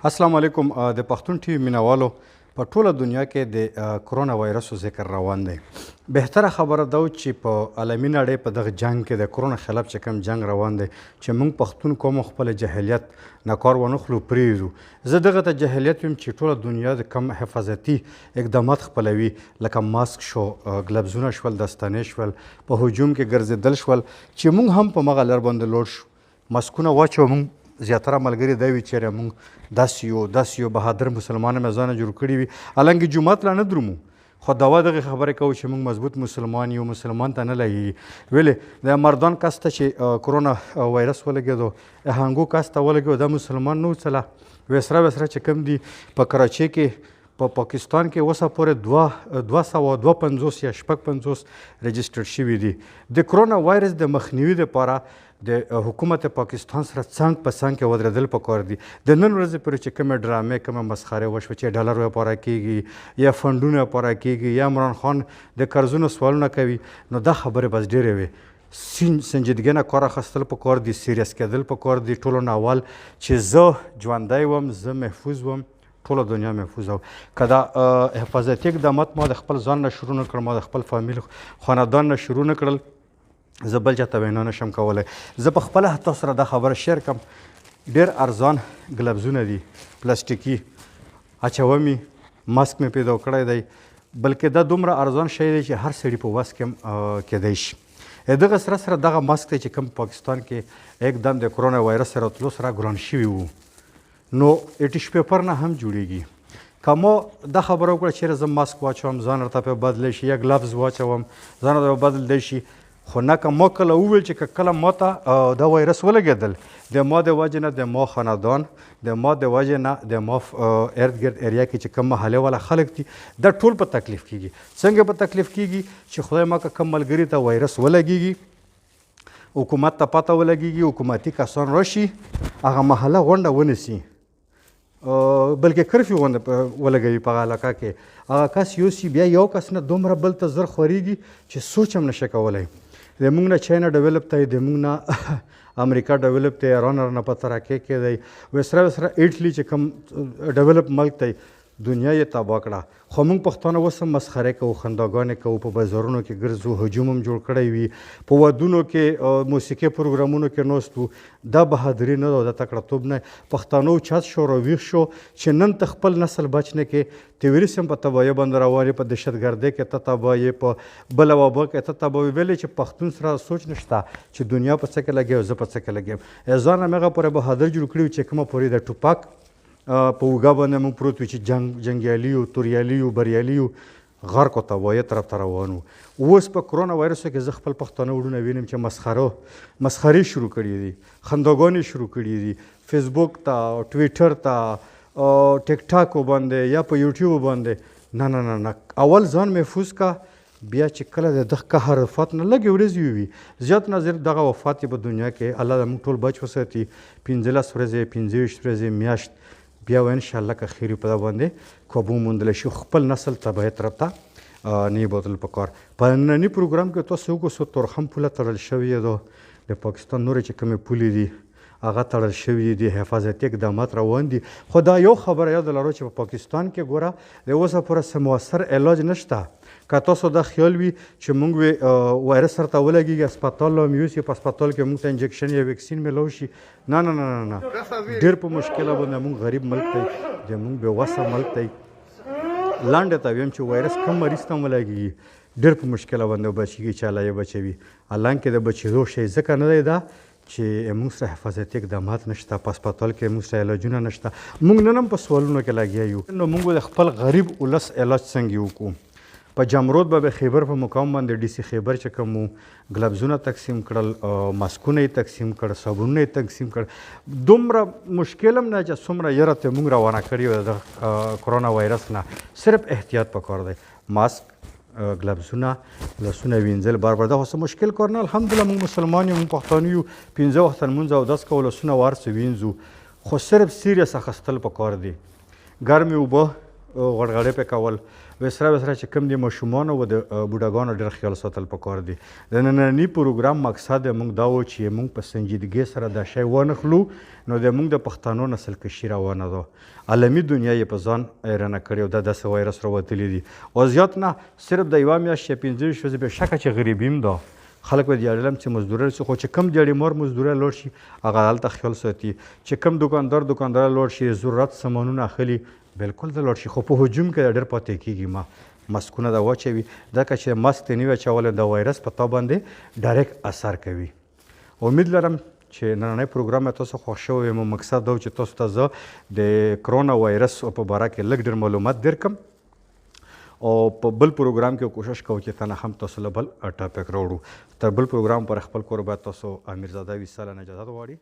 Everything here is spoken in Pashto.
السلام علیکم. د پختون ټي وي مینوالو په ټوله دنیا کې د کورونا وایرسو ذکر روان دی. بهتره خبره ده چې په عالمي نړۍ په دغه جنگ کې د کورونا خلاف چې کوم جنگ روان دی چې موږ پښتون قوم خپل جاهلیت نه کار ونخلو پرېږدو. زه دغه ته جاهلیت ویم چې ټوله دنیا د کم حفاظتي اقدامات خپلوي، لکه ماسک شو، ګلبزونه شول، دستانې شول، په هجوم کې ګرځېدل شول چې موږ هم په مغه لر باندې لوړ شو. ماسکونه واچو. موږ زیاتره ملګري دا وي چېرې موږ داسې یو بهادر مسلمان مې ځانه جوړ کړي وي، حالانکې جومات لا نه درومو، خو دوا دغې خبرې کوو چې موږ مضبوط مسلمان یو، مسلمان ته نه لګېږي. ولې د مردان کس ته چې کورونا وایرس ولګېدو، هانګو کس ته ولګېدو، دا مسلمان نه و څه لا. ویسره چې کوم دي په کراچۍ کې په پاکستان کې اوسه پورې 252 یا 56 رجسټر شوي دي. د کورونا وایرس د مخنیوي دپاره د حکومت پاکستان سره څنګ په څنګ کې ودرېدل پکار دي. د نن ورځې پورې چې کومې ډرامې، کومه مسخرې وشوه چې ډالر ورپاره کېږي یا فنډونه ورپاره کېږي یا عمران خان د قرضونو سوالونه کوي، نو دا خبرې بس ډېرې وې. سنجیدګۍ نه کار اخیستل پکار دي، سیریس کېدل پکار دي. ټولو نه اول چې زه ژوندی وم، زه محفوظ وم، ټوله دنیا محفوظ وه. که دا حفاظتي اقدامات ما د خپل ځان نه شروع نه کړل، ما د خپل فامیل خاندان نه شروع نه کړل، زه بل چاته وینا نشم کولی. زه په خپله تاسو سره دا خبره شیر کړم. ډېر ارزان ګلبزونه دي، پلاستیکي، اچوم یې، ماسک مې پیدا کړی دی، بلکې دا دومره ارزان شی دی چې هر سړي په وس کې هم کیدی شي. دغه سره دغه ماسک دی چې کوم پاکستان کې एकदम د کورونا وایرس سره تلو سره ګران شوي وو، نو ټیشو پیپر نه هم جوړیږي. که ما دا خبره وکړه چېرې زه ماسک واچوم ځان راته پرې بدلی شي، یا ګلفز واچوم ځان راته بدلی شي، خو نه که ما کله وویل چې که کله ما ته دا وایرس ولګېدل، د ما د وجې نه، د ما خاندان، د ما د وجې نه، د ما ارد ګرد ایریا کې چې کوم محلې والا خلک دي، دا ټول په تکلیف کېږي. څنګه په تکلیف کېږي چې خدای ما که کوم ملګري ته وایرس ولګېږي، حکومت ته پته ولګېږي، حکومتي کسان راشي هغه محله غونډه ونیسي، بلکې کرفیو غونډه ولګوي په هغه علاقه کې، هغه کس یوسي، بیا یو کس نه دومره بل ته زر خورېږي چې سوچ هم نشه کولی. د موږ نه چاینا ډیولپ دی، د موږ نه امریکا ډیولپ دی، ایران نه په ترقۍ کې دی، وسره ایټلی چې کوم ډیولپ ملک دی، دنیا یې تباه کړه. خو موږ پښتانه اوس هم مسخرې کوو، خنداګانې کوو، په بازارونو کې ګرځو، هجوم هم جوړ کړی وي، په ودونو کې موسیقي پروګرامونو کې ناست وو. دا بهادري نه ده، دا تکړهتوب نه. پښتانه اوچت شو، راویښ شو چې نن ته خپل نسل بچ نه کې، تیوریس هم په تباهۍ باندې روان یې، په دهشتګردۍ کې ته تباه یې، په بله وبا کې ته تباه یې. ولې چې پښتون سره سوچ نشته چې دنیا په څه کې لګیا او زه په څه کې لګیم. ځان هم هغه پورې بهادر جوړ کړي چې کومه پورې د ټوپک په اوږه باندې موږ پروت وي چې جنګیالي یو، توریالي یو، بریالي یو، غرق او تباهۍ طرف ته روان وو. اوس په کورونا وایرسو کې زه خپل پښتانه وروڼه وینم چې مسخرې شروع کړي دي، خنداګانې شروع کړي دي، فیسبوک ته، ټویټر ته، ټیک ټاک باندې یا په یوټیوب باندې. نه نه نه، اول ځان محفوظ کا، بیا چې کله د دغه قهر وفات نه لږې ورځې وي، زیات نظر دغه وفات یې په دنیا کې الله د موږ ټول بچ وساتي. 15 ورځې، 25 ورځې، میاشت، بیا و انشاءالله که خیر په دا باندې قابو موندلی شي، خپل نسل تباهۍ طرف ته نه بوتل پکار. په ننني پروګرام کې تاسو وګورئ تورخم پوله تړل شوې ده، د پاکستان نورې چې کومې پولې دي هغه تړل شوي دي، حفاظتي اقدامات روان دي. خو دا یو خبره یاد لرو چې په پاکستان کې ګوره د اوسه پوره څه مؤثر علاج نشته. که تاسو دا خیال وي چې موږ وایرس سرته ولګېږي، اسپتال له هم یوسي، په اسپتال کې موږ ته انجکشن یا ویکسین میلاو شي، نه نه نه نه، ډېر په مشکله باندې موږ غریب ملک دی، د موږ بې وسه ملک دی. لاندې ته ویم چې وایرس کم مریض ته ولګېږي، ډېر په مشکله باندې بچېږي چې الله یې بچوي. حالانکې د بچېدو شی ځکه نه دی دا چې موږ سره حفاظتي اقدامات نشته، په اسپتال کې موږ سره علاجونه نشته، موږ نن هم په سوالونو کې لګیا یو. نو موږ د خپل غریب ولس علاج څنګه وکړو؟ په جمرود به خیبر په مقام باندې ډي سي خیبر چې کوم ګلبزونه تقسیم کړل، ماسکونه یې تقسیم کړ، صابونونه یې تقسیم کړ. دومره مشکل هم نه چې څومره یره ته موږ روانه کړي د کورونا وایرس نه. صرف احتیاط پکار دی، ماسک، ګلبزونه، لاسونه وینځل، بار بار دا خو څه مشکل کار نه. الحمدلله موږ مسلمان یو، موږ پښتانه یو، 15 وخته لمونځ اودس کوو، لاسونه وار څه وینځو، خو صرف سیریس اخیستل پکار دی. ګرمې اوبه غړغړې پې کول وسره وسره چې کوم دي ماشومانو او د بوډاګانو ډېر خیال ساتل پکار دي. د ننني پروګرام مقصد موږ دا و چې موږ په سنجیدګۍ سره دا شی ونخلو نو د موږ د پښتنو نسل کشي روانه ده. عالمي دنیا یې په ځان ایرانه کړې او دا داسې وایرس راوتلی دي او زیات نه صرف د یوه میاشت یا 15 ورځې بېشکه چې غریبي هم ده خلک به دیاړي هم چې مزدوري رسي خو چې کم دیاړي مار مزدوري لوړ شي هغه هلته خیال ساتي چې کم دکاندار لوړ شي ضرورت سامانونه اخلي بالکل د لوړ شي خو په هجوم کې ډېر پاتې کېږي ماسکونه د واچوي ځکه چې ماسک ته نه وي اچولی د وایرس په تا باندې ډایرکټ اثر کوي. امید لرم چې نننی پروګرام تاسو خوښ شوی یم. مقصد دا و چې تاسو ته زه د کرونا وایرس په باره کې لږ ډېر معلومات درکړم او په بل پروګرام کې کوشش کوو چې تنه هم تاسو له بل ټاپک راوړو. تر بل پروګرام پر خپل کور باید تاسو امیرزاده وصال نه اجازه غواړي.